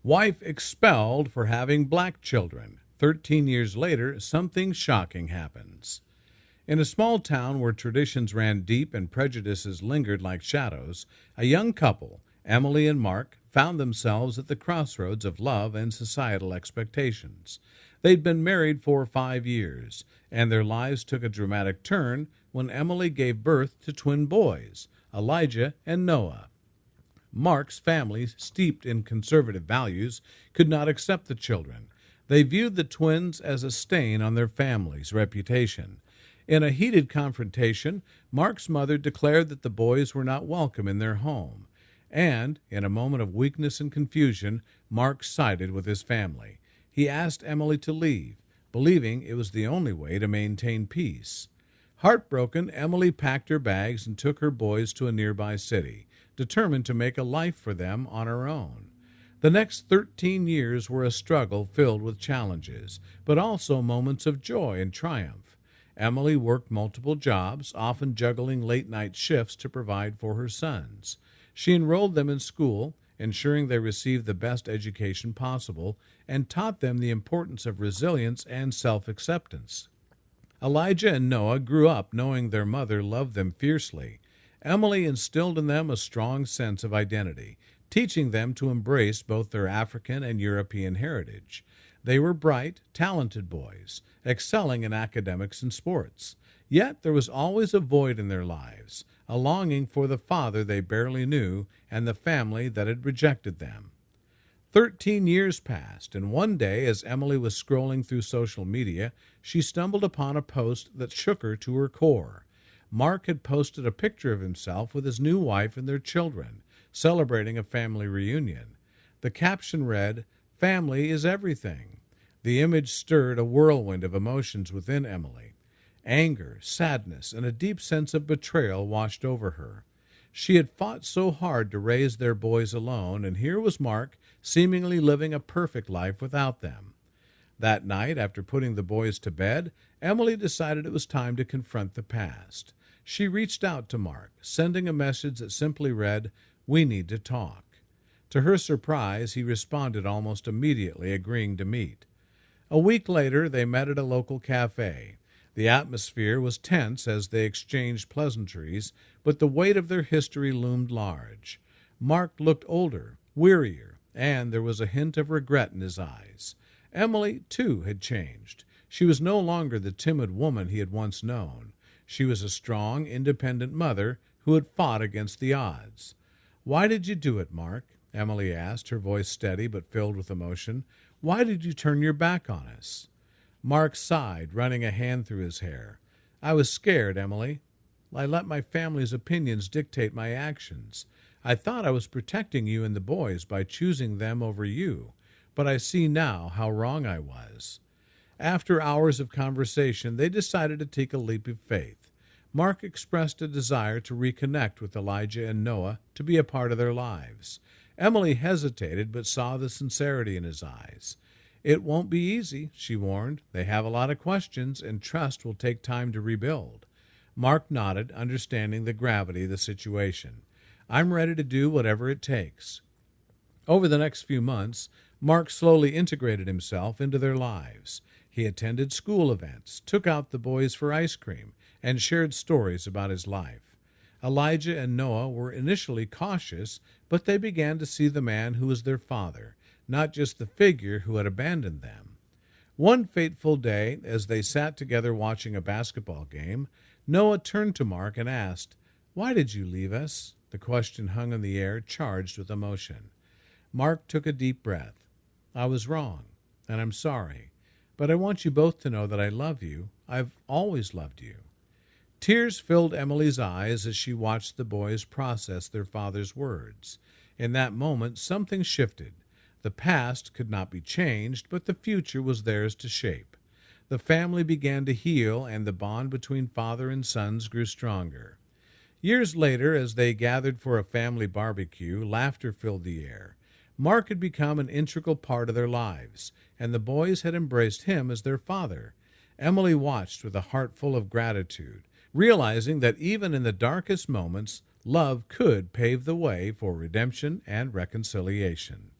Wife expelled for having black children. 13 years later, something shocking happens. In a small town where traditions ran deep and prejudices lingered like shadows, a young couple, Emily and Mark, found themselves at the crossroads of love and societal expectations. They'd been married for 5 years, and their lives took a dramatic turn when Emily gave birth to twin boys, Elijah and Noah. Mark's family, steeped in conservative values, could not accept the children. They viewed the twins as a stain on their family's reputation. In a heated confrontation, Mark's mother declared that the boys were not welcome in their home. And, in a moment of weakness and confusion, Mark sided with his family. He asked Emily to leave, believing it was the only way to maintain peace. Heartbroken, Emily packed her bags and took her boys to a nearby city, determined to make a life for them on her own. The next 13 years were a struggle filled with challenges, but also moments of joy and triumph. Emily worked multiple jobs, often juggling late-night shifts to provide for her sons. She enrolled them in school, ensuring they received the best education possible, and taught them the importance of resilience and self-acceptance. Elijah and Noah grew up knowing their mother loved them fiercely. Emily instilled in them a strong sense of identity, teaching them to embrace both their African and European heritage. They were bright, talented boys, excelling in academics and sports. Yet there was always a void in their lives, a longing for the father they barely knew and the family that had rejected them. 13 years passed, and one day, as Emily was scrolling through social media, she stumbled upon a post that shook her to her core. Mark had posted a picture of himself with his new wife and their children, celebrating a family reunion. The caption read, "Family is everything." The image stirred a whirlwind of emotions within Emily. Anger, sadness, and a deep sense of betrayal washed over her. She had fought so hard to raise their boys alone, and here was Mark, seemingly living a perfect life without them. That night, after putting the boys to bed, Emily decided it was time to confront the past. She reached out to Mark, sending a message that simply read, "We need to talk." To her surprise, he responded almost immediately, agreeing to meet. A week later, they met at a local cafe. The atmosphere was tense as they exchanged pleasantries, but the weight of their history loomed large. Mark looked older, wearier, and there was a hint of regret in his eyes. Emily, too, had changed. She was no longer the timid woman he had once known. She was a strong, independent mother who had fought against the odds. "Why did you do it, Mark?" Emily asked, her voice steady but filled with emotion. "Why did you turn your back on us?" Mark sighed, running a hand through his hair. "I was scared, Emily. I let my family's opinions dictate my actions. I thought I was protecting you and the boys by choosing them over you, but I see now how wrong I was." After hours of conversation, they decided to take a leap of faith. Mark expressed a desire to reconnect with Elijah and Noah, to be a part of their lives. Emily hesitated but saw the sincerity in his eyes. "It won't be easy," she warned. "They have a lot of questions, and trust will take time to rebuild." Mark nodded, understanding the gravity of the situation. "I'm ready to do whatever it takes." Over the next few months, Mark slowly integrated himself into their lives. He attended school events, took out the boys for ice cream, and shared stories about his life. Elijah and Noah were initially cautious, but they began to see the man who was their father, not just the figure who had abandoned them. One fateful day, as they sat together watching a basketball game, Noah turned to Mark and asked, "Why did you leave us?" The question hung in the air, charged with emotion. Mark took a deep breath. "I was wrong, and I'm sorry. But I want you both to know that I love you. I've always loved you." Tears filled Emily's eyes as she watched the boys process their father's words. In that moment, something shifted. The past could not be changed, but the future was theirs to shape. The family began to heal, and the bond between father and sons grew stronger. Years later, as they gathered for a family barbecue, laughter filled the air. Mark had become an integral part of their lives, and the boys had embraced him as their father. Emily watched with a heart full of gratitude, realizing that even in the darkest moments, love could pave the way for redemption and reconciliation.